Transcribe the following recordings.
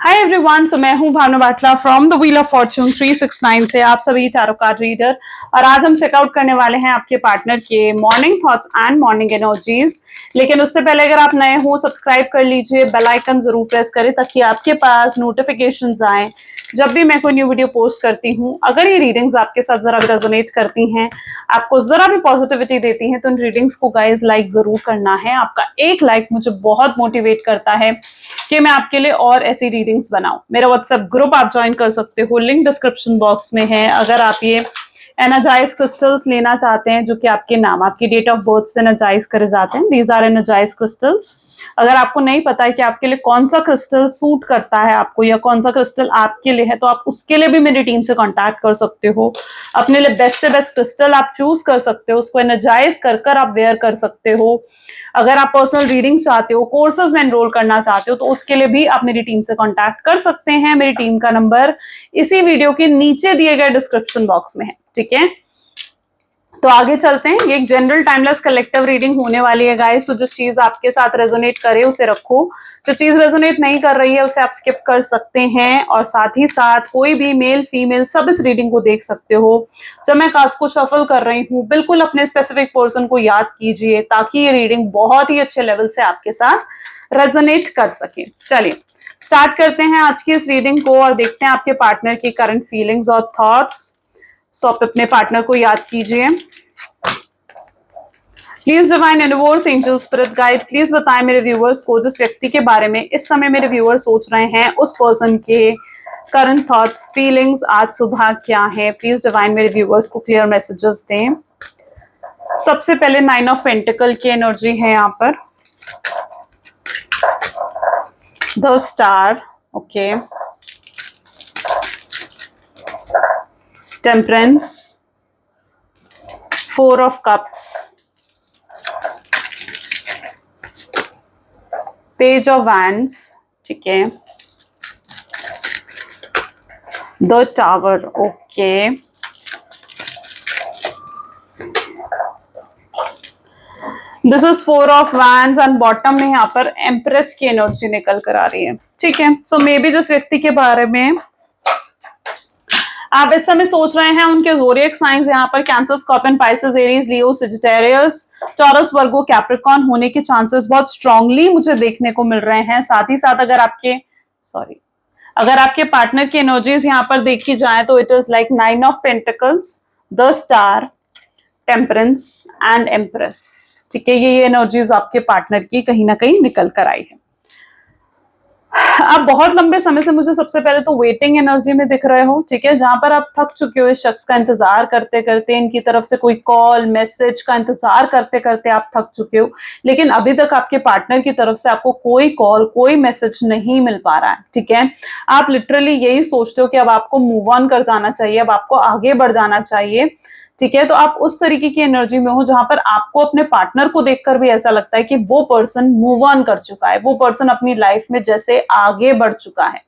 Hi everyone, so मैं हूं Bhavna Batla from the wheel of fortune 369 से आप सभी टैरो कार्ड रीडर। और आज हम चेकआउट करने वाले हैं आपके पार्टनर के morning thoughts and morning energies. लेकिन उससे पहले अगर आप नए हो, सब्सक्राइब कर लीजिए, बेल आइकन जरूर प्रेस करें ताकि आपके पास नोटिफिकेशंस आए जब भी मैं कोई न्यू वीडियो पोस्ट करती हूँ। अगर ये रीडिंग्स आपके साथ जरा भी रेजोनेट करती हैं, आपको जरा भी पॉजिटिविटी देती हैं, तो इन रीडिंग्स को गाइस लाइक जरूर करना है। आपका एक लाइक मुझे बहुत मोटिवेट करता है कि मैं आपके लिए और ऐसी रीडिंग्स बनाऊं। मेरा व्हाट्सएप ग्रुप आप ज्वाइन कर सकते हो, लिंक डिस्क्रिप्शन बॉक्स में है। अगर आप ये एनर्जाइज क्रिस्टल्स लेना चाहते हैं जो कि आपके नाम, आपकी डेट ऑफ बर्थ से एनर्जाइज करे जाते हैं, दीज आर एनर्जाइज क्रिस्टल्स। अगर आपको नहीं पता है कि आपके लिए कौन सा क्रिस्टल सूट करता है आपको या कौन सा क्रिस्टल आपके लिए है, तो आप उसके लिए भी मेरी टीम से कांटेक्ट कर सकते हो। अपने लिए बेस्ट से बेस्ट क्रिस्टल आप चूज कर सकते हो, उसको एनर्जाइज कर कर आप वेयर कर सकते हो। अगर आप पर्सनल रीडिंग चाहते हो, कोर्सेज में एनरोल करना चाहते हो, तो उसके लिए भी आप मेरी टीम से कांटेक्ट कर सकते हैं। मेरी टीम का नंबर इसी वीडियो के नीचे दिए गए डिस्क्रिप्शन बॉक्स में है, ठीक है। तो आगे चलते हैं। ये एक जनरल टाइमलेस कलेक्टिव रीडिंग होने वाली है गाइस। तो जो चीज आपके साथ रेजोनेट करे उसे रखो, जो चीज रेजोनेट नहीं कर रही है उसे आप स्किप कर सकते हैं। और साथ ही साथ कोई भी मेल फीमेल सब इस रीडिंग को देख सकते हो। जब मैं कार्ड्स को शफल कर रही हूँ, बिल्कुल अपने स्पेसिफिक पर्सन को याद कीजिए ताकि ये रीडिंग बहुत ही अच्छे लेवल से आपके साथ रेजोनेट कर सके। चलिए स्टार्ट करते हैं आज की इस रीडिंग को और देखते हैं आपके पार्टनर की करंट फीलिंग्स और थॉट्स। सो आप अपने पार्टनर को याद कीजिए। Please divine universe, angel, spirit guide, please बताएं मेरे व्यूअर्स को जिस व्यक्ति के बारे में इस समय मेरे व्यूअर्स सोच रहे हैं, उस पर्सन के करंट थॉट्स फीलिंग्स आज सुबह क्या है। प्लीज डिवाइन मेरे व्यूअर्स को क्लियर मैसेजेस दें। सबसे पहले 9 ऑफ पेंटिकल की एनर्जी है यहाँ पर, the star, okay, temperance, 4 of cups, page of wands, ठीक है, the tower, okay, this is 4 of wands and bottom में यहाँ पर एम्प्रेस की एनर्जी निकल कर आ रही है, ठीक है। सो मे बी जिस व्यक्ति के बारे में आप इस समय सोच रहे हैं उनके ज़ोडिएक साइंस यहाँ पर कैंसर, स्कॉर्पियन, पाइसेस, एरीज, लियो, सजिटेरियस, टॉरस, वर्गो, कैप्रिकॉर्न होने के चांसेस बहुत स्ट्रांगली मुझे देखने को मिल रहे हैं। साथ ही साथ अगर आपके पार्टनर की एनर्जीज यहाँ पर देखी जाए तो it is like 9 of pentacles, the star, temperance and empress, ठीक है। ये एनर्जीज आपके पार्टनर की कहीं ना कहीं निकल कर आई है। आप बहुत लंबे समय से मुझे सबसे पहले तो वेटिंग एनर्जी में दिख रहे हो, ठीक है, जहां पर आप थक चुके हो इस शख्स का इंतजार करते करते, इनकी तरफ से कोई कॉल मैसेज का इंतजार करते करते आप थक चुके हो। लेकिन अभी तक आपके पार्टनर की तरफ से आपको कोई कॉल कोई मैसेज नहीं मिल पा रहा है, ठीक है। आप लिटरली यही सोचते हो कि अब आपको मूव ऑन कर जाना चाहिए, अब आपको आगे बढ़ जाना चाहिए, ठीक है। तो आप उस तरीके की एनर्जी में हो जहां पर आपको अपने पार्टनर को देखकर भी ऐसा लगता है कि वो पर्सन मूव ऑन कर चुका है, वो पर्सन अपनी लाइफ में जैसे आगे बढ़ चुका है।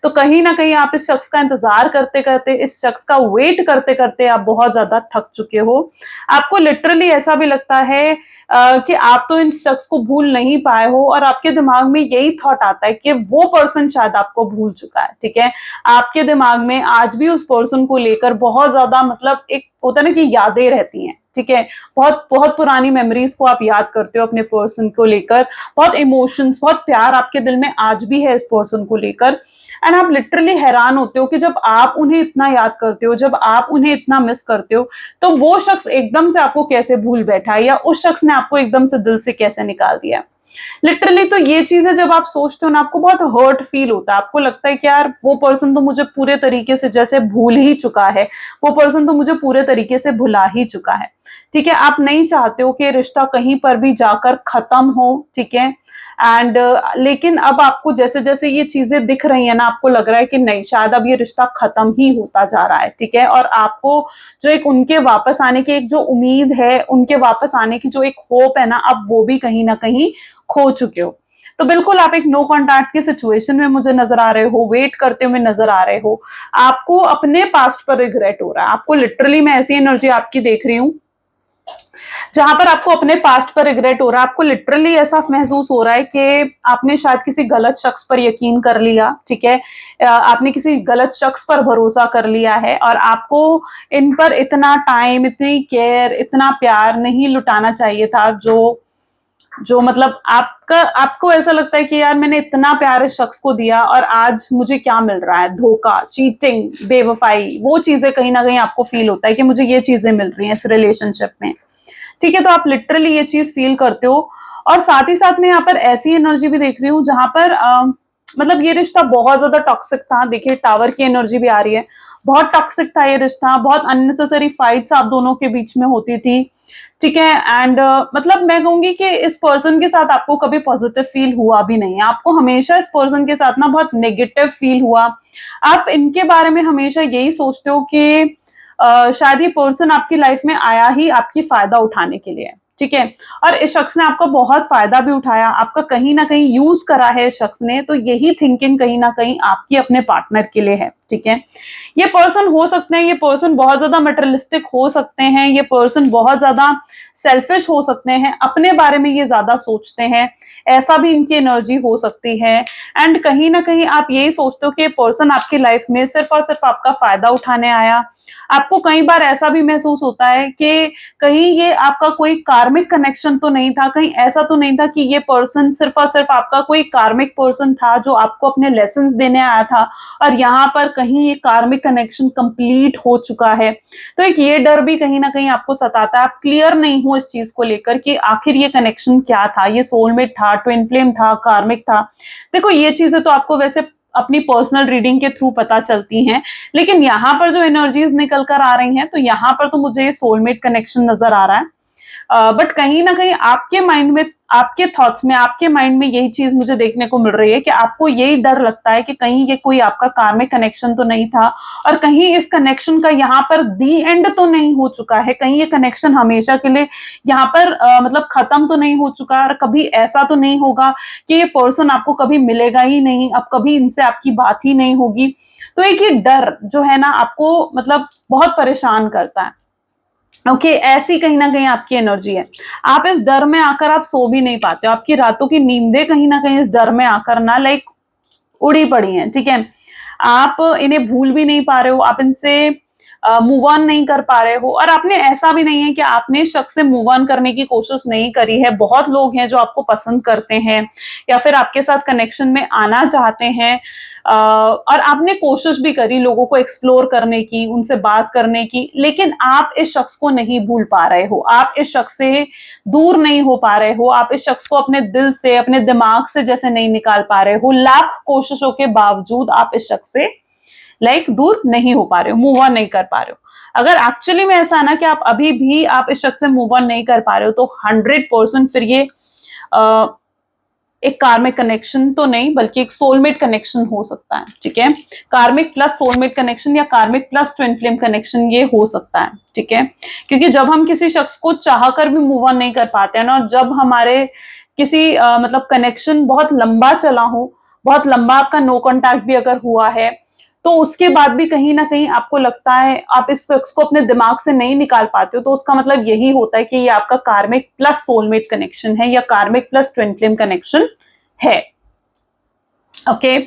तो कहीं ना कहीं आप इस शख्स का इंतजार करते करते, इस शख्स का वेट करते करते आप बहुत ज्यादा थक चुके हो। आपको लिटरली ऐसा भी लगता है कि आप तो इन शख्स को भूल नहीं पाए हो और आपके दिमाग में यही थॉट आता है कि वो पर्सन शायद आपको भूल चुका है, ठीक है। आपके दिमाग में आज भी उस पर्सन को लेकर बहुत ज्यादा मतलब एक होता है ना कि यादें रहती हैं, ठीक है। बहुत बहुत पुरानी मेमोरीज को आप याद करते हो अपने पर्सन को लेकर, बहुत इमोशंस, बहुत प्यार आपके दिल में आज भी है इस पर्सन को लेकर। एंड आप लिटरली हैरान होते हो कि जब आप उन्हें इतना याद करते हो, जब आप उन्हें इतना मिस करते हो, तो वो शख्स एकदम से आपको कैसे भूल बैठा है या उस शख्स ने आपको एकदम से दिल से कैसे निकाल दिया। लिटरली तो ये चीजें जब आप सोचते हो ना, आपको बहुत हर्ट फील होता है। आपको लगता है कि यार वो पर्सन तो मुझे पूरे तरीके से जैसे भूल ही चुका है, वो पर्सन तो मुझे पूरे तरीके से भुला ही चुका है, ठीक है। आप नहीं चाहते हो कि रिश्ता कहीं पर भी जाकर खत्म हो, ठीक है। एंड लेकिन अब आपको जैसे जैसे ये चीजें दिख रही है ना, आपको लग रहा है कि नहीं, शायद अब ये रिश्ता खत्म ही होता जा रहा है, ठीक है। और आपको जो एक उनके वापस आने की एक जो उम्मीद है, उनके वापस आने की जो एक होप है ना, अब वो भी कहीं ना कहीं खो चुके हो। तो बिल्कुल आप एक नो कॉन्टैक्ट की सिचुएशन में मुझे नजर आ रहे हो, वेट करते हुए नजर आ रहे हो। आपको अपने पास्ट पर रिग्रेट हो रहा है, आपको लिटरली मैं ऐसी एनर्जी आपकी देख रही हूँ जहां पर आपको अपने पास्ट पर रिग्रेट हो रहा है, आपको लिटरली ऐसा महसूस हो रहा है कि आपने शायद किसी गलत शख्स पर यकीन कर लिया, ठीक है, आपने किसी गलत शख्स पर भरोसा कर लिया है और आपको इन पर इतना टाइम, इतनी केयर, इतना प्यार नहीं लुटाना चाहिए था, जो जो मतलब आपका आपको ऐसा लगता है कि यार मैंने इतना प्यार इस शख्स को दिया और आज मुझे क्या मिल रहा है, धोखा, चीटिंग, बेवफाई, वो चीजें कहीं ना कहीं आपको फील होता है कि मुझे ये चीजें मिल रही हैं इस रिलेशनशिप में, ठीक है। तो आप लिटरली ये चीज फील करते हो। और साथ ही साथ में यहाँ पर ऐसी एनर्जी भी देख रही हूँ जहां पर मतलब ये रिश्ता बहुत ज्यादा टॉक्सिक था। देखिए टावर की एनर्जी भी आ रही है, बहुत टॉक्सिक था ये रिश्ता, बहुत अननेसेसरी फाइट्स आप दोनों के बीच में होती थी, ठीक है। एंड मतलब मैं कहूंगी कि इस पर्सन के साथ आपको कभी पॉजिटिव फील हुआ भी नहीं है, आपको हमेशा इस पर्सन के साथ ना बहुत नेगेटिव फील हुआ। आप इनके बारे में हमेशा यही सोचते हो कि शायद ये पर्सन आपकी लाइफ में आया ही आपकी फायदा उठाने के लिए, ठीक है। और इस शख्स ने आपका बहुत फायदा भी उठाया, आपका कहीं ना कहीं यूज करा है इस शख्स ने, तो यही थिंकिंग कहीं ना कहीं आपकी अपने पार्टनर के लिए है, ठीक है। ये पर्सन हो सकते हैं, ये पर्सन बहुत ज्यादा मटेरियलिस्टिक हो सकते हैं, ये पर्सन बहुत ज्यादा सेल्फिश हो सकते हैं, अपने बारे में ये ज्यादा सोचते हैं, ऐसा भी इनकी एनर्जी हो सकती है। एंड कहीं ना कहीं आप यही सोचते हो कि पर्सन आपकी लाइफ में सिर्फ और सिर्फ आपका फायदा उठाने आया। आपको कई बार ऐसा भी महसूस होता है कि कहीं ये आपका कोई कार्मिक कनेक्शन तो नहीं था, कहीं ऐसा तो नहीं था कि ये पर्सन सिर्फ और सिर्फ आपका कोई कार्मिक पर्सन था जो आपको अपने लेसन्स देने आया था और यहाँ पर कहीं ये कार्मिक कनेक्शन कंप्लीट हो चुका है। तो एक ये डर भी कहीं ना कहीं आपको सताता है, आप क्लियर नहीं हो इस चीज को लेकर कि आखिर ये कनेक्शन क्या था, ये सोलमेट था, ट्विन फ्लेम था, कार्मिक था। देखो ये चीजें तो आपको वैसे अपनी पर्सनल रीडिंग के थ्रू पता चलती हैं, लेकिन यहाँ पर जो एनर्जीज निकल कर आ रही हैं तो यहाँ पर तो मुझे सोलमेट कनेक्शन नजर आ रहा है। बट कहीं ना कहीं आपके माइंड में, आपके थॉट्स में, आपके माइंड में यही चीज मुझे देखने को मिल रही है कि आपको यही डर लगता है कि कहीं ये कोई आपका कार्मिक कनेक्शन तो नहीं था और कहीं इस कनेक्शन का यहाँ पर दी एंड तो नहीं हो चुका है, कहीं ये कनेक्शन हमेशा के लिए यहाँ पर मतलब खत्म तो नहीं हो चुका है और कभी ऐसा तो नहीं होगा कि ये पर्सन आपको कभी मिलेगा ही नहीं, अब कभी इनसे आपकी बात ही नहीं होगी। तो एक ये डर जो है ना आपको मतलब बहुत परेशान करता है। ओके ऐसी कहीं ना कहीं आपकी एनर्जी है, आप इस डर में आकर आप सो भी नहीं पाते हो, आपकी रातों की नींदें कहीं ना कहीं इस डर में आकर ना लाइक उड़ी पड़ी हैं, ठीक है। आप इन्हें भूल भी नहीं पा रहे हो, आप इनसे मूव ऑन नहीं कर पा रहे हो और आपने ऐसा भी नहीं है कि आपने शख्स से मूव ऑन करने की कोशिश नहीं करी है। बहुत लोग हैं जो आपको पसंद करते हैं या फिर आपके साथ कनेक्शन में आना चाहते हैं और आपने कोशिश भी करी लोगों को एक्सप्लोर करने की, उनसे बात करने की, लेकिन आप इस शख्स को नहीं भूल पा रहे हो, आप इस शख्स से दूर नहीं हो पा रहे हो, आप इस शख्स को अपने दिल से, अपने दिमाग से जैसे नहीं निकाल पा रहे हो। लाख कोशिशों के बावजूद आप इस शख्स से लाइक दूर नहीं हो पा रहे हो, मूव ऑन नहीं कर पा रहे हो। अगर एक्चुअली में ऐसा ना कि आप अभी भी आप इस शख्स से मूव ऑन नहीं कर पा रहे हो तो 100% फिर ये एक कार्मिक कनेक्शन तो नहीं बल्कि एक सोलमेट कनेक्शन हो सकता है, ठीक है। कार्मिक प्लस सोलमेट कनेक्शन या कार्मिक प्लस ट्विन फ्लेम कनेक्शन ये हो सकता है, ठीक है। क्योंकि जब हम किसी शख्स को चाहकर भी मूव ऑन नहीं कर पाते हैं ना, और जब हमारे किसी मतलब कनेक्शन बहुत लंबा चला हो, बहुत लंबा आपका नो कॉन्टैक्ट भी अगर हुआ है, तो उसके बाद भी कहीं ना कहीं आपको लगता है आप इस शख्स को अपने दिमाग से नहीं निकाल पाते हो, तो उसका मतलब यही होता है कि ये आपका कार्मिक प्लस सोलमेट कनेक्शन है या कार्मिक प्लस ट्विन फ्लेम कनेक्शन है। ओके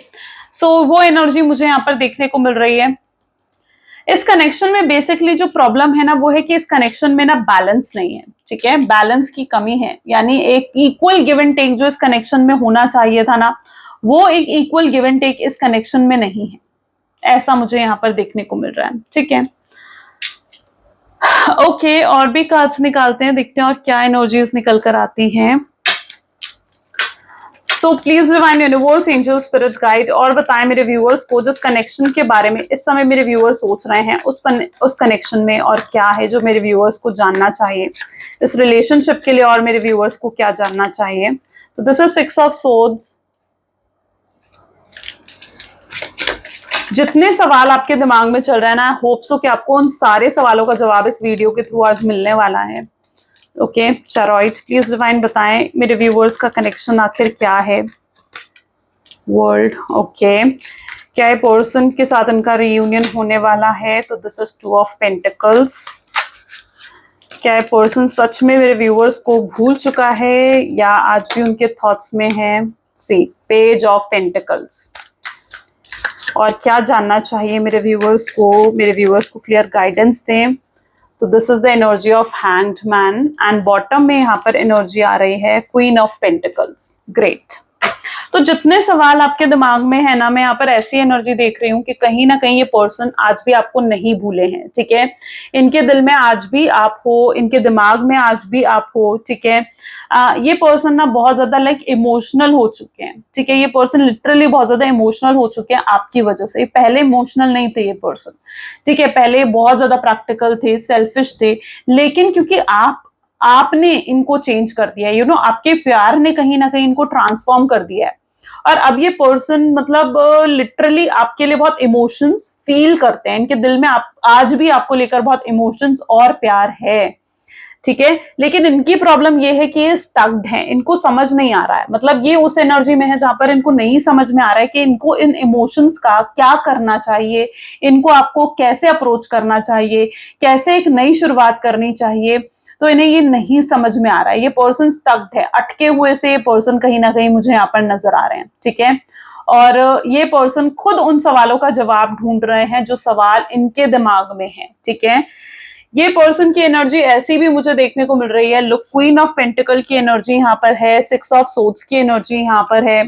सो वो एनर्जी मुझे यहाँ पर देखने को मिल रही है। इस कनेक्शन में बेसिकली जो प्रॉब्लम है ना वो है कि इस कनेक्शन में ना बैलेंस नहीं है, ठीक है, बैलेंस की कमी है। यानी एक इक्वल गिव एंड टेक जो इस कनेक्शन में होना चाहिए था ना, वो एक इक्वल गिव एंड टेक इस कनेक्शन में नहीं है, ऐसा मुझे यहाँ पर देखने को मिल रहा है, ठीक है। ओके और भी कार्ड्स निकालते हैं, देखते हैं और क्या एनर्जीज निकल कर आती हैं। So please divine universe, angel, spirit guide और बताएं मेरे व्यूअर्स को जिस कनेक्शन के बारे में इस समय मेरे व्यूअर्स सोच रहे हैं उस कनेक्शन में और क्या है जो मेरे व्यूअर्स को जानना चाहिए, इस रिलेशनशिप के लिए और मेरे व्यूअर्स को क्या जानना चाहिए। तो दिस इज 6 ऑफ सोर्ड्स। जितने सवाल आपके दिमाग में चल रहे हैं ना, होप सो कि आपको उन सारे सवालों का जवाब इस वीडियो के थ्रू आज मिलने वाला है। ओके चारोइट प्लीज डिवाइन बताएं मेरे व्यूअर्स का कनेक्शन आखिर क्या है। वर्ल्ड ओके क्या ये पर्सन के साथ इनका रियूनियन होने वाला है, तो दिस इज 2 ऑफ पेंटिकल्स। क्या ये पर्सन सच में मेरे व्यूअर्स को भूल चुका है या आज भी उनके थॉट्स में है? सी पेज ऑफ पेंटिकल्स। और क्या जानना चाहिए मेरे व्यूअर्स को क्लियर गाइडेंस दें। तो this is the energy of hanged man and bottom में यहाँ पर एनर्जी आ रही है क्वीन ऑफ पेंटिकल्स। ग्रेट। तो जितने सवाल आपके दिमाग में है ना, मैं यहाँ पर ऐसी एनर्जी देख रही हूँ कि कहीं ना कहीं ये पर्सन आज भी आपको नहीं भूले हैं। ठीक है, इनके दिल में आज भी आप हो, इनके दिमाग में आज भी आप हो। ठीक है, ये पर्सन ना बहुत ज्यादा इमोशनल हो चुके हैं। ठीक है, ये पर्सन लिटरली बहुत ज्यादा इमोशनल हो चुके हैं आपकी वजह से। पहले इमोशनल नहीं थे ये पर्सन। ठीक है, पहले बहुत ज्यादा प्रैक्टिकल थे, सेल्फिश थे, लेकिन क्योंकि आपने इनको चेंज कर दिया, आपके प्यार ने कहीं ना कहीं इनको ट्रांसफॉर्म कर दिया है। और अब ये पर्सन मतलब लिटरली आपके लिए बहुत इमोशंस फील करते हैं। इनके दिल में आज भी आपको लेकर बहुत इमोशंस और प्यार है। ठीक है, लेकिन इनकी प्रॉब्लम ये है कि ये स्टक्ड है, इनको समझ नहीं आ रहा है। मतलब ये उस एनर्जी में है जहां पर इनको नहीं समझ में आ रहा है कि इनको इन इमोशंस का क्या करना चाहिए, इनको आपको कैसे अप्रोच करना चाहिए, कैसे एक नई शुरुआत करनी चाहिए। तो इन्हें ये नहीं समझ में आ रहा है। ये पर्सन स्टक्ड है, अटके हुए से ये पर्सन कहीं ना कहीं मुझे यहाँ पर नजर आ रहे हैं। ठीक है, और ये पर्सन खुद उन सवालों का जवाब ढूंढ रहे हैं जो सवाल इनके दिमाग में है। ठीक है, ये पर्सन की एनर्जी ऐसी भी मुझे देखने को मिल रही है। लुक, क्वीन ऑफ पेंटिकल की एनर्जी यहाँ पर है, 6 ऑफ सोर्ड्स की एनर्जी यहाँ पर है।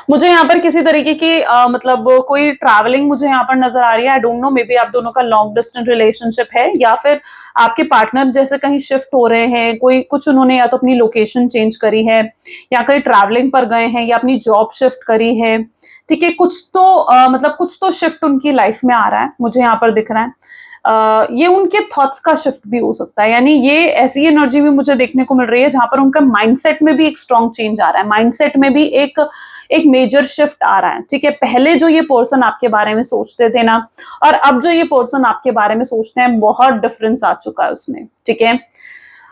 मुझे यहाँ पर किसी तरीके की मतलब कोई ट्रैवलिंग मुझे यहाँ पर नजर आ रही है। I don't know, may be आप दोनों का लॉन्ग डिस्टेंस रिलेशनशिप है या फिर आपके पार्टनर जैसे कहीं शिफ्ट हो रहे हैं। कुछ उन्होंने या तो अपनी लोकेशन चेंज करी है या कहीं ट्रैवलिंग पर गए हैं या अपनी जॉब शिफ्ट करी है। ठीक है, कुछ तो शिफ्ट उनकी लाइफ में आ रहा है, मुझे यहाँ पर दिख रहा है। ये उनके थॉट्स का शिफ्ट भी हो सकता है। यानी ये ऐसी एनर्जी भी मुझे देखने को मिल रही है जहां पर उनका माइंडसेट में भी एक स्ट्रॉन्ग चेंज आ रहा है, माइंडसेट में भी एक मेजर शिफ्ट आ रहा है। ठीक है, पहले जो ये पर्सन आपके बारे में सोचते थे ना, और अब जो ये पर्सन आपके बारे में सोचते हैं, बहुत डिफरेंस आ चुका है उसमें। ठीक है,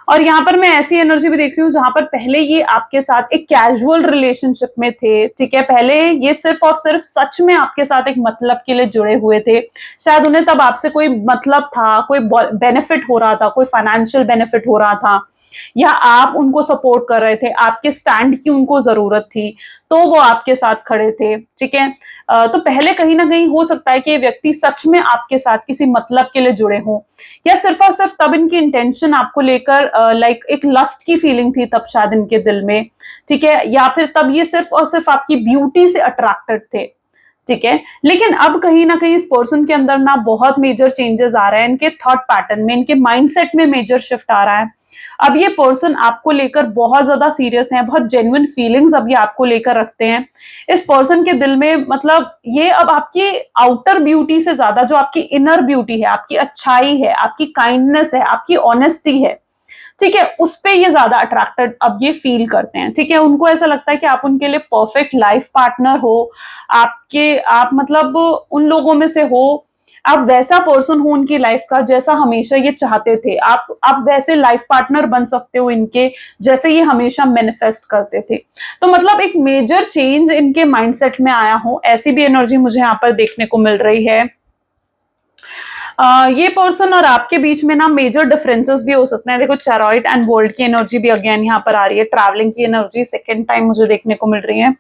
और यहाँ पर मैं ऐसी एनर्जी भी देख रही हूँ जहां पर पहले ये आपके साथ एक कैजुअल रिलेशनशिप में थे। ठीक है, पहले ये सिर्फ और सिर्फ सच में आपके साथ एक मतलब के लिए जुड़े हुए थे। शायद उन्हें तब आपसे कोई मतलब था, कोई बेनिफिट हो रहा था, कोई फाइनेंशियल बेनिफिट हो रहा था, या आप उनको सपोर्ट कर रहे थे, आपके स्टैंड की उनको जरूरत थी, तो वो आपके साथ खड़े थे। ठीक है, तो पहले कहीं ना कहीं हो सकता है कि ये व्यक्ति सच में आपके साथ किसी मतलब के लिए जुड़े हों, या सिर्फ और सिर्फ तब इनकी इंटेंशन आपको लेकर एक लस्ट की फीलिंग थी तब शायद इनके दिल में। ठीक है, या फिर तब ये सिर्फ और सिर्फ आपकी ब्यूटी से अट्रैक्टेड थे। ठीक है, लेकिन अब कहीं ना कहीं इस पर्सन के अंदर ना बहुत मेजर चेंजेस आ रहे हैं, इनके थॉट पैटर्न में, इनके माइंडसेट में मेजर शिफ्ट आ रहा है। अब ये पर्सन आपको लेकर बहुत ज्यादा सीरियस है, बहुत जेन्युइन फीलिंग्स अब ये आपको लेकर रखते हैं। इस पर्सन के दिल में मतलब ये अब आपकी आउटर ब्यूटी से ज्यादा जो आपकी इनर ब्यूटी है, आपकी अच्छाई है, आपकी काइंडनेस है, आपकी ऑनेस्टी है, ठीक है, उस पे ये ज्यादा अट्रैक्टेड अब ये फील करते हैं। ठीक है, उनको ऐसा लगता है कि आप उनके लिए परफेक्ट लाइफ पार्टनर हो, आप मतलब उन लोगों में से हो, आप वैसा पर्सन हो उनकी लाइफ का जैसा हमेशा ये चाहते थे। आप वैसे लाइफ पार्टनर बन सकते हो इनके, जैसे ये हमेशा मैनिफेस्ट करते थे। तो मतलब एक मेजर चेंज इनके माइंडसेट में आया हो, ऐसी भी एनर्जी मुझे यहाँ पर देखने को मिल रही है। ये पर्सन और आपके बीच में ना मेजर डिफरेंसेस भी हो सकते हैं। देखो, चैरॉइड एंड वर्ल्ड की एनर्जी भी अगेन यहाँ पर आ रही है, ट्रैवलिंग की एनर्जी सेकेंड टाइम मुझे देखने को मिल रही है।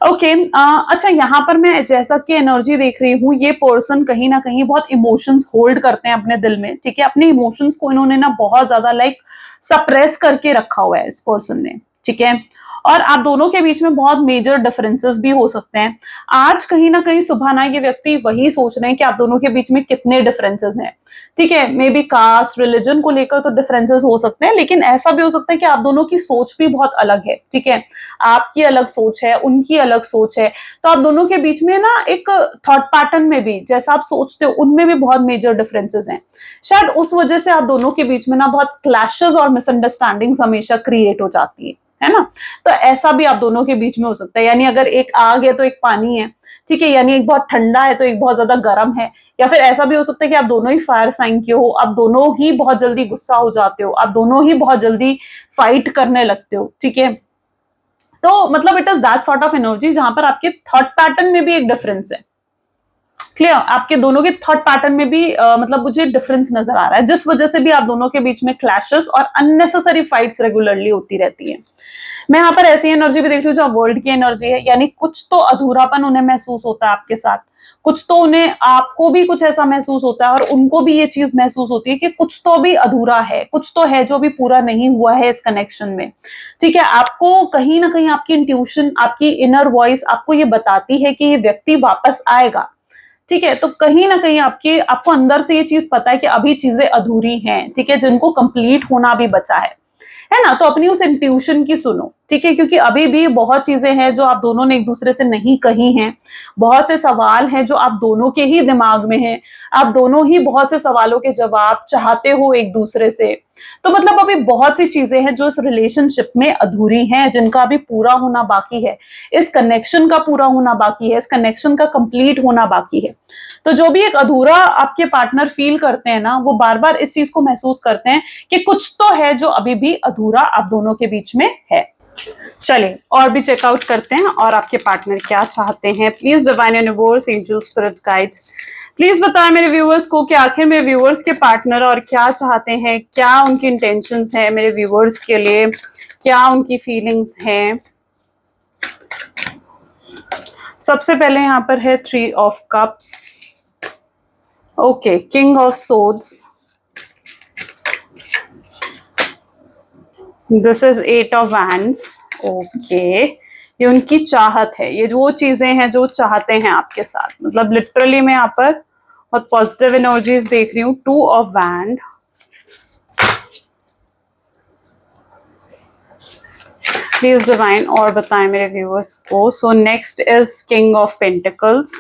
ओके, अच्छा, यहाँ पर मैं जैसा कि एनर्जी देख रही हूँ, ये पर्सन कहीं ना कहीं बहुत इमोशंस होल्ड करते हैं अपने दिल में। ठीक है, अपने इमोशंस को इन्होंने ना बहुत ज्यादा सप्रेस करके रखा हुआ है इस पर्सन ने। ठीक है, और आप दोनों के बीच में बहुत मेजर डिफरेंसेस भी हो सकते हैं। आज कहीं ना कहीं सुबह ना ये व्यक्ति वही सोच रहे हैं कि आप दोनों के बीच में कितने डिफरेंसेस हैं। ठीक है, मे बी कास्ट, रिलीजन को लेकर तो डिफरेंसेस हो सकते हैं, लेकिन ऐसा भी हो सकता है कि आप दोनों की सोच भी बहुत अलग है। ठीक है, आपकी अलग सोच है, उनकी अलग सोच है, तो आप दोनों के बीच में ना एक थॉट पैटर्न में भी, जैसा आप सोचते हो, उनमें भी बहुत मेजर डिफरेंसेस हैं। शायद उस वजह से आप दोनों के बीच में ना बहुत क्लैशेस और मिसअंडरस्टैंडिंग्स हमेशा क्रिएट हो जाती है ना। तो ऐसा भी आप दोनों के बीच में हो सकता है। यानी अगर एक आग है तो एक पानी है, ठीक है, यानी एक बहुत ठंडा है तो एक बहुत ज्यादा गर्म है। या फिर ऐसा भी हो सकता है कि आप दोनों ही फायर साइन के हो, आप दोनों ही बहुत जल्दी गुस्सा हो जाते हो, आप दोनों ही बहुत जल्दी फाइट करने लगते हो। ठीक है, तो मतलब it is that sort of energy जहां पर आपके थॉट पैटर्न में भी एक डिफरेंस है। क्लियर, आपके दोनों के थॉट पैटर्न में भी मतलब मुझे डिफरेंस नजर आ रहा है, जिस वजह से भी आप दोनों के बीच में क्लैशेस और अननेसेसरी फाइट्स रेगुलरली होती रहती है। मैं यहाँ पर ऐसी एनर्जी भी देख रही हूँ जो वर्ल्ड की एनर्जी है, यानी कुछ तो अधूरापन उन्हें महसूस होता है आपके साथ, कुछ तो उन्हें, आपको भी कुछ ऐसा महसूस होता है और उनको भी ये चीज महसूस होती है कि कुछ तो भी अधूरा है, कुछ तो है जो भी पूरा नहीं हुआ है इस कनेक्शन में। ठीक है, आपको कहीं ना कहीं आपकी इंट्यूशन, आपकी इनर वॉइस आपको ये बताती है कि ये व्यक्ति वापस आएगा। ठीक है, तो कहीं ना कहीं आपको अंदर से ये चीज पता है कि अभी चीजें अधूरी हैं, ठीक है, जिनको कंप्लीट होना भी बचा है ना। तो अपनी उस इंट्यूशन की सुनो, ठीक है, क्योंकि अभी भी बहुत चीजें हैं जो आप दोनों ने एक दूसरे से नहीं कही हैं, बहुत से सवाल हैं जो आप दोनों के ही दिमाग में हैं, आप दोनों ही बहुत से सवालों के जवाब चाहते हो एक दूसरे से। तो मतलब अभी बहुत सी चीजें हैं जो इस रिलेशनशिप में अधूरी हैं, जिनका अभी पूरा होना बाकी है, इस कनेक्शन का पूरा होना बाकी है, इस कनेक्शन का कंप्लीट होना बाकी है। तो जो भी एक अधूरा आपके पार्टनर फील करते हैं ना, वो बार बार इस चीज को महसूस करते हैं कि कुछ तो है जो अभी भी अधूरा आप दोनों के बीच में है। चलिए और भी चेकआउट करते हैं और आपके पार्टनर क्या चाहते हैं। Please divine universe, angel, spirit guide, please बताएं मेरे व्यूअर्स को कि आखिर मेरे व्यूअर्स के पार्टनर और क्या चाहते हैं, क्या उनकी इंटेंशंस हैं मेरे व्यूअर्स के लिए, क्या उनकी फीलिंग्स हैं। सबसे पहले यहाँ पर है 3 of cups, okay, king of swords, this is 8 of wands, okay, ये उनकी चाहत है, ये जो चीजें हैं जो चाहते हैं आपके साथ, मतलब लिटरली मैं यहाँ पर बहुत पॉजिटिव एनर्जीज देख रही हूँ। 2 ऑफ वैंड, प्लीज डिवाइन और बताएं मेरे व्यूअर्स को। So next is king of pentacles,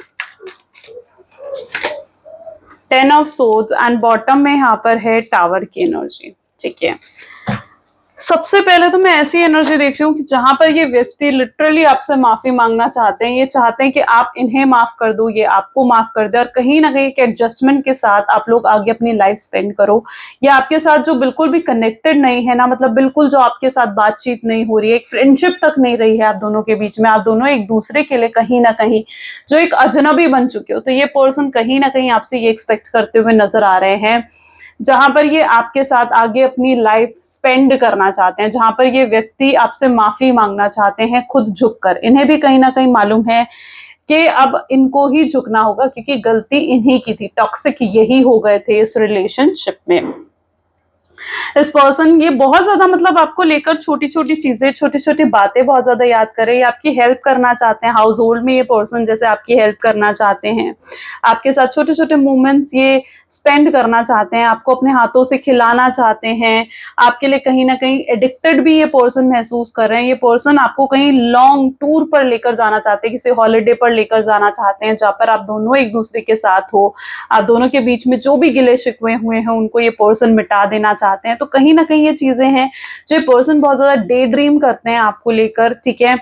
10 of swords and bottom में यहाँ पर है टावर की एनर्जी। ठीक है, सबसे पहले तो मैं ऐसी एनर्जी देख रही हूँ कि जहां पर ये व्यक्ति लिटरली आपसे माफी मांगना चाहते हैं, ये चाहते हैं कि आप इन्हें माफ कर दो, ये आपको माफ कर दे, और कहीं ना कहीं एक एडजस्टमेंट के साथ आप लोग आगे अपनी लाइफ स्पेंड करो। या आपके साथ जो बिल्कुल भी कनेक्टेड नहीं है ना, मतलब बिल्कुल जो आपके साथ बातचीत नहीं हो रही है, एक फ्रेंडशिप तक नहीं रही है आप दोनों के बीच में, आप दोनों एक दूसरे के लिए कहीं ना कहीं जो एक अजनबी बन चुके हो, तो ये पर्सन कहीं ना कहीं आपसे ये एक्सपेक्ट करते हुए नजर आ रहे हैं, जहां पर ये आपके साथ आगे अपनी लाइफ स्पेंड करना चाहते हैं, जहां पर ये व्यक्ति आपसे माफी मांगना चाहते हैं खुद झुककर। इन्हें भी कहीं ना कहीं मालूम है कि अब इनको ही झुकना होगा, क्योंकि गलती इन्हीं की थी, टॉक्सिक यही हो गए थे इस रिलेशनशिप में। इस पर्सन ये बहुत ज्यादा मतलब आपको लेकर छोटी छोटी चीजें, छोटी छोटी बातें बहुत ज्यादा याद करें, ये आपकी हेल्प करना चाहते हैं। हाउस होल्ड में ये पर्सन जैसे आपकी हेल्प करना चाहते हैं, आपके साथ छोटे छोटे मोमेंट्स ये स्पेंड करना चाहते हैं, आपको अपने हाथों से खिलाना चाहते हैं, आपके लिए कहीं ना कहीं एडिक्टेड भी ये पर्सन महसूस कर रहे हैं। ये पर्सन आपको कहीं लॉन्ग टूर पर लेकर जाना चाहते हैं, किसी हॉलीडे पर लेकर जाना चाहते हैं, जहां पर आप दोनों एक दूसरे के साथ हो, आप दोनों के बीच में जो भी गिले शिकवे हुए हैं उनको ये पर्सन मिटा देना चाहते हैं। तो कहीं ना कहीं ये चीजें हैं जो ये पर्सन बहुत ज्यादा डे ड्रीम करते हैं आपको लेकर। ठीक है,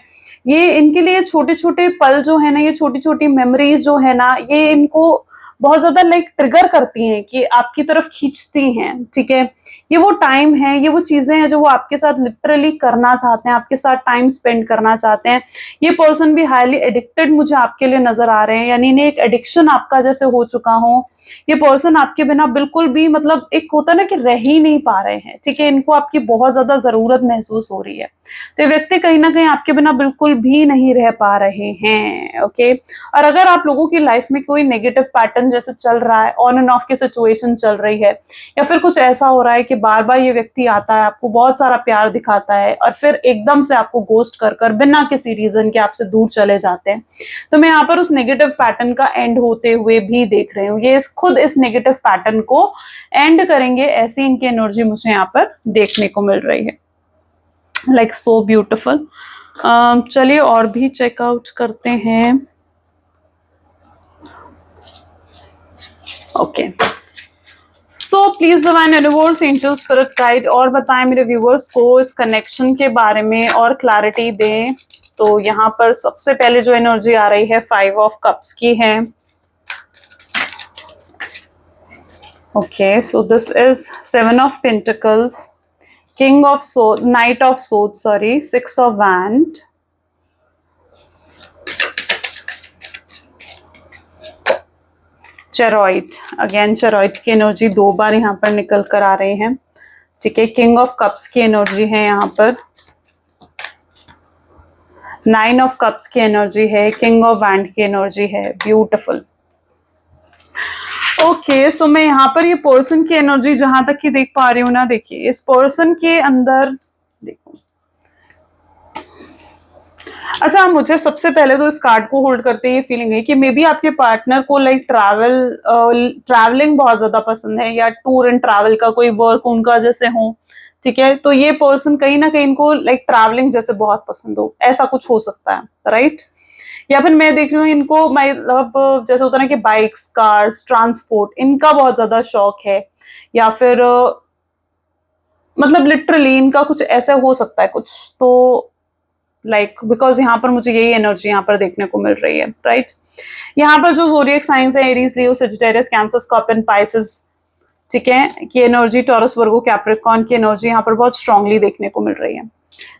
ये इनके लिए छोटे छोटे पल जो है ना, ये छोटी छोटी मेमोरीज जो है ना, ये इनको बहुत ज्यादा लाइक ट्रिगर करती हैं कि आपकी तरफ खींचती हैं। ठीक है, ये वो टाइम है, ये वो चीजें हैं जो वो आपके साथ लिटरली करना चाहते हैं, आपके साथ टाइम स्पेंड करना चाहते हैं। ये पर्सन भी हाईली एडिक्टेड मुझे आपके लिए नजर आ रहे हैं, यानी इन्हें एक एडिक्शन आपका जैसे हो चुका हो। ये पर्सन आपके बिना बिल्कुल भी मतलब एक होता ना कि रह ही नहीं पा रहे हैं। ठीक है, इनको आपकी बहुत ज्यादा जरूरत महसूस हो रही है, तो ये व्यक्ति कहीं ना कहीं आपके बिना बिल्कुल भी नहीं रह पा रहे हैं। ओके, और अगर आप लोगों की लाइफ में कोई नेगेटिव पैटर्न जैसे चल रहा है, ऑन एंड ऑफ की सिचुएशन चल रही है, या फिर कुछ ऐसा हो रहा है कि बार बार ये व्यक्ति आता है, आपको बहुत सारा प्यार दिखाता है और फिर एकदम से आपको गोस्ट कर कर बिना किसी रीजन के आपसे दूर चले जाते हैं, तो मैं यहाँ पर उस नेगेटिव पैटर्न का एंड होते हुए भी देख रही हूँ। ये खुद इस नेगेटिव पैटर्न को एंड करेंगे, ऐसी इनकी एनर्जी मुझे यहाँ पर देखने को मिल रही है। Like so beautiful. चलिए और भी चेकआउट करते हैं। Okay, so please divine universe, angel, spirit guide और बताएं मेरे व्यूअर्स को इस कनेक्शन के बारे में और क्लैरिटी दें। तो यहाँ पर सबसे पहले जो एनर्जी आ रही है 5 ऑफ कप्स की है। Okay, so this is 7 of pentacles, king of sword, knight of sword, sorry, 6 of wand, chariot, again chariot की एनर्जी 2 बार यहाँ पर निकल कर आ रहे हैं, ठीक है। किंग ऑफ कप्स की एनर्जी है यहाँ पर, 9 ऑफ कप्स की एनर्जी है, किंग ऑफ वैंड की एनर्जी है, ब्यूटिफुल। ओके, सो मैं यहाँ पर ये पर्सन की एनर्जी जहां तक की देख पा रही हूँ ना, देखिए इस पर्सन के अंदर, देखो, अच्छा मुझे सबसे पहले तो इस कार्ड को होल्ड करते ये फीलिंग है कि मे बी आपके पार्टनर को लाइक ट्रैवलिंग बहुत ज्यादा पसंद है, या टूर एंड ट्रैवल का कोई वर्क उनका जैसे हो, ठीक है। तो ये पर्सन कहीं ना कहीं इनको लाइक ट्रैवलिंग जैसे बहुत पसंद हो, ऐसा कुछ हो सकता है, राइट। या फिर मैं देख रही हूँ इनको मतलब जैसे होता है ना कि बाइक्स, कार्स, ट्रांसपोर्ट, इनका बहुत ज्यादा शौक है, या फिर मतलब लिटरली इनका कुछ ऐसा हो सकता है कुछ तो, लाइक बिकॉज यहाँ पर मुझे यही एनर्जी यहाँ पर देखने को मिल रही है, राइट। यहाँ पर जो ज़ोडिएक साइंस है, एरीज, लियो, सजिटेरियस, कैंसर, स्कॉर्पियन, पाइसेस, ठीक है, की एनर्जी, टॉरस, वर्गो, कैप्रिकॉर्न की एनर्जी यहाँ पर बहुत स्ट्रांगली देखने को मिल रही है।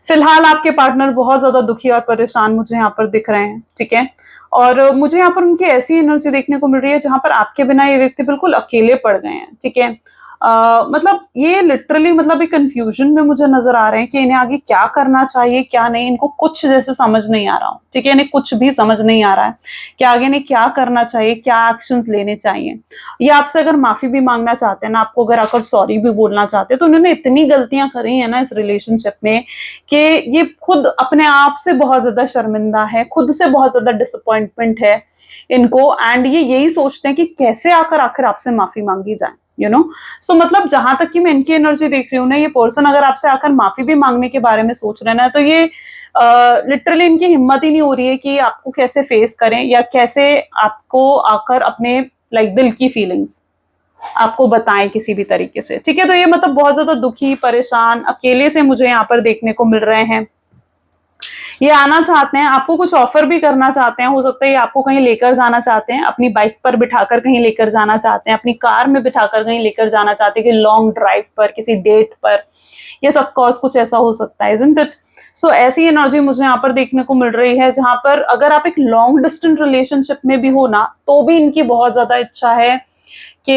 फिलहाल आपके पार्टनर बहुत ज्यादा दुखी और परेशान मुझे यहाँ पर दिख रहे हैं, ठीक है। और मुझे यहाँ पर उनकी ऐसी एनर्जी देखने को मिल रही है जहां पर आपके बिना ये व्यक्ति बिल्कुल अकेले पड़ गए हैं, ठीक है। मतलब ये लिटरली मतलब एक कंफ्यूजन में मुझे नजर आ रहे हैं कि इन्हें आगे क्या करना चाहिए क्या नहीं, इनको कुछ जैसे समझ नहीं आ रहा हूँ, ठीक है। इन्हें कुछ भी समझ नहीं आ रहा है कि आगे इन्हें क्या करना चाहिए, क्या एक्शंस लेने चाहिए। ये आपसे अगर माफी भी मांगना चाहते हैं ना, आपको अगर आकर सॉरी भी बोलना चाहते हैं, तो उन्होंने इतनी गलतियां करी है ना इस रिलेशनशिप में कि ये खुद अपने आप से बहुत ज्यादा शर्मिंदा है, खुद से बहुत ज्यादा डिसअपॉइंटमेंट है इनको, एंड ये यही सोचते हैं कि कैसे आकर आखिर आपसे माफी मांगी जाए, यू नो। सो मतलब जहां तक कि मैं इनकी एनर्जी देख रही हूँ ना, ये पर्सन अगर आपसे आकर माफी भी मांगने के बारे में सोच रहे हैं ना, तो ये लिटरली इनकी हिम्मत ही नहीं हो रही है कि आपको कैसे फेस करें, या कैसे आपको आकर अपने लाइक दिल की फीलिंग्स आपको बताएं किसी भी तरीके से, ठीक है। तो ये मतलब बहुत ज्यादा दुखी, परेशान, अकेले से मुझे यहाँ पर देखने को मिल रहे हैं। ये आना चाहते हैं, आपको कुछ ऑफर भी करना चाहते हैं, हो सकता है ये आपको कहीं लेकर जाना चाहते हैं, अपनी बाइक पर बिठाकर कहीं लेकर जाना चाहते हैं, अपनी कार में बिठाकर कहीं लेकर जाना चाहते हैं कि लॉन्ग ड्राइव पर, किसी डेट पर। यस ऑफ कोर्स कुछ ऐसा हो सकता है, इजंट इट। सो ऐसी एनर्जी मुझे यहाँ पर देखने को मिल रही है जहां पर अगर आप एक लॉन्ग डिस्टेंस रिलेशनशिप में भी हो ना, तो भी इनकी बहुत ज्यादा इच्छा है कि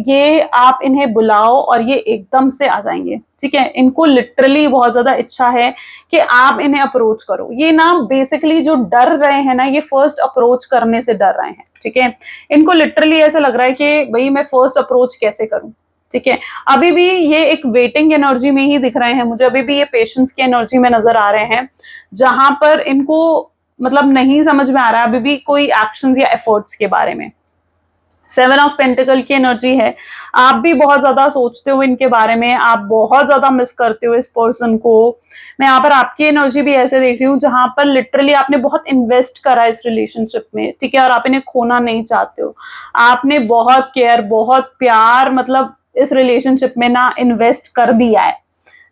ये आप इन्हें बुलाओ और ये एकदम से आ जाएंगे, ठीक है। इनको लिटरली बहुत ज्यादा इच्छा है कि आप इन्हें अप्रोच करो। ये ना बेसिकली जो डर रहे हैं ना, ये फर्स्ट अप्रोच करने से डर रहे हैं, ठीक है। इनको लिटरली ऐसा लग रहा है कि भाई मैं फर्स्ट अप्रोच कैसे करूं, ठीक है। अभी भी ये एक वेटिंग एनर्जी में ही दिख रहे हैं मुझे, अभी भी ये पेशेंस की एनर्जी में नजर आ रहे हैं, जहां पर इनको मतलब नहीं समझ में आ रहा है अभी भी कोई एक्शंस या एफर्ट्स के बारे में। 7 ऑफ पेंटिकल की एनर्जी है, आप भी बहुत ज्यादा सोचते हो इनके बारे में, आप बहुत ज्यादा मिस करते हो इस पर्सन को। मैं यहाँ पर आपकी एनर्जी भी ऐसे देख रही हूँ जहां पर लिटरली आपने बहुत इन्वेस्ट करा इस रिलेशनशिप में, ठीक है, और आप इन्हें खोना नहीं चाहते हो। आपने बहुत केयर, बहुत प्यार मतलब इस रिलेशनशिप में ना इन्वेस्ट कर दिया है,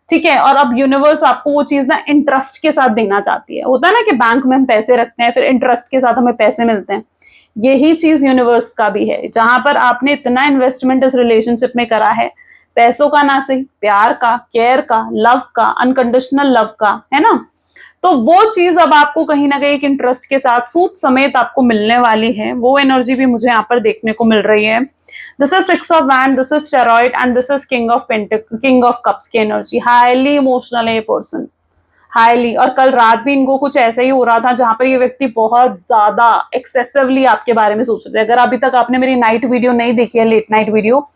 ठीक है। और अब यूनिवर्स आपको वो चीज ना इंटरेस्ट के साथ देना चाहती है। होता है ना कि बैंक में हम पैसे रखते हैं, फिर इंटरेस्ट के साथ हमें पैसे मिलते हैं, यही चीज यूनिवर्स का भी है, जहां पर आपने इतना इन्वेस्टमेंट इस रिलेशनशिप में करा है, पैसों का ना सही, प्यार का, केयर का, लव का, अनकंडीशनल लव का, है ना। तो वो चीज अब आपको कहीं ना कहीं एक इंटरेस्ट के साथ सूद समेत आपको मिलने वाली है। वो एनर्जी भी मुझे यहाँ पर देखने को मिल रही है। This is 6 of wand, this is chariot and this is king of cups की एनर्जी। हाईली इमोशनल है ये पर्सन, हाईली। और कल रात भी इनको कुछ ऐसा ही हो रहा था जहां पर ये व्यक्ति बहुत ज्यादा एक्सेसिवली आपके बारे में सोच रहे थे। अगर अभी तक आपने मेरी नाइट वीडियो नहीं देखी है, लेट नाइट वीडियो,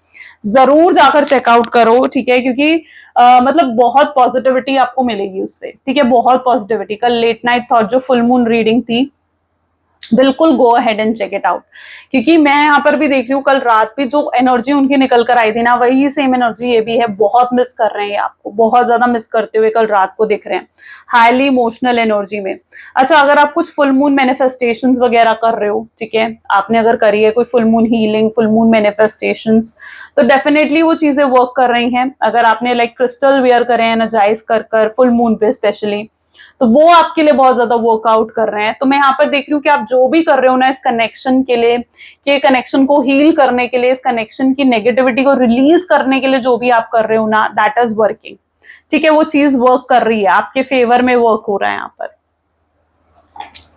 जरूर जाकर चेकआउट करो, ठीक है, क्योंकि मतलब बहुत पॉजिटिविटी आपको मिलेगी उससे, ठीक है, बहुत पॉजिटिविटी। कल लेट नाइट थॉट जो फुल मून रीडिंग थी, बिल्कुल go ahead and check it out, क्योंकि मैं यहाँ पर भी देख रही हूँ कल रात भी जो एनर्जी उनकी निकल कर आई थी ना, वही सेम एनर्जी ये भी है। बहुत मिस कर रहे हैं आपको, बहुत ज्यादा मिस करते हुए कल रात को दिख रहे हैं, हाईली इमोशनल एनर्जी में। अच्छा, अगर आप कुछ फुल मून मैनिफेस्टेशंस वगैरह कर रहे हो, ठीक है, आपने अगर करी है कोई full moon healing, full moon manifestations, तो डेफिनेटली वो चीजें वर्क कर रही हैं। अगर आपने लाइक क्रिस्टल वेयर करे, एनर्जाइज कर फुल मून पे स्पेशली, तो वो आपके लिए बहुत ज्यादा वर्कआउट कर रहे हैं। तो मैं यहाँ पर देख रही हूँ कि आप जो भी कर रहे हो ना इस कनेक्शन के लिए, कि कनेक्शन को हील करने के लिए, इस कनेक्शन की नेगेटिविटी को रिलीज करने के लिए जो भी आप कर रहे हो ना, दैट इज वर्किंग, ठीक है। वो चीज वर्क कर रही है, आपके फेवर में वर्क हो रहा है यहाँ पर।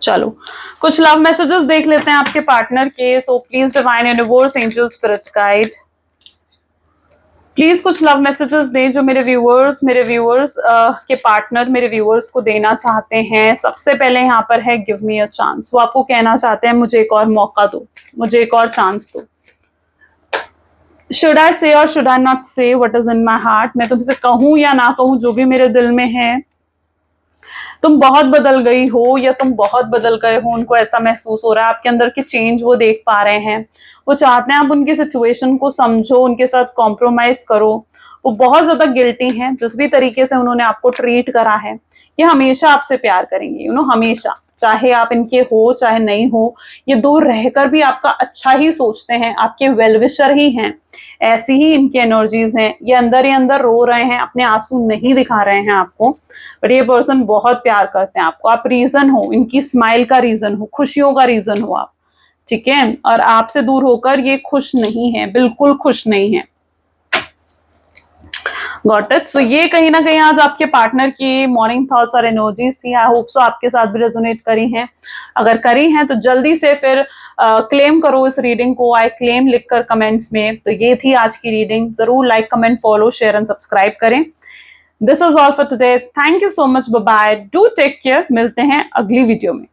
चलो कुछ लव मैसेजेस देख लेते हैं आपके पार्टनर के। So please divine universe, angel, spirit guide, please कुछ लव मैसेजेस दें जो मेरे व्यूअर्स के पार्टनर मेरे व्यूअर्स को देना चाहते हैं। सबसे पहले यहाँ पर है गिव मी अ चांस। वो आपको कहना चाहते हैं मुझे एक और मौका दो, मुझे एक और चांस दो। शुड आई से और शुड आई नॉट से what is in my heart, मैं तुमसे कहूं या ना कहूं, जो भी मेरे दिल में है। तुम बहुत बदल गई हो या तुम बहुत बदल गए हो, उनको ऐसा महसूस हो रहा है, आपके अंदर के चेंज वो देख पा रहे हैं। वो चाहते हैं आप उनकी सिचुएशन को समझो, उनके साथ कॉम्प्रोमाइज करो। वो बहुत ज्यादा गिल्टी हैं जिस भी तरीके से उन्होंने आपको ट्रीट करा है। ये हमेशा आपसे प्यार करेंगे, हमेशा, चाहे आप इनके हो चाहे नहीं हो। ये दूर रहकर भी आपका अच्छा ही सोचते हैं, आपके वेलविशर ही हैं। ऐसी ही इनकी एनर्जीज हैं। ये अंदर ही अंदर रो रहे हैं, अपने आंसू नहीं दिखा रहे हैं आपको, बट ये पर्सन बहुत प्यार करते हैं आपको। आप रीजन हो, इनकी स्माइल का रीजन हो, खुशियों का रीजन हो आप, ठीक है। और आपसे दूर होकर ये खुश नहीं है, बिल्कुल खुश नहीं है। Got it. सो ये कहीं ना कहीं आज आपके पार्टनर की मॉर्निंग थॉट्स और एनर्जीज थी। आई होप सो आपके साथ भी रेजोनेट करी हैं। अगर करी हैं तो जल्दी से फिर क्लेम करो इस रीडिंग को, आई क्लेम लिखकर कमेंट्स में। तो ये थी आज की रीडिंग। जरूर like, comment, follow, share and subscribe करें। This was all for today. Thank you so much, bye bye, do take care. मिलते हैं अगली वीडियो में।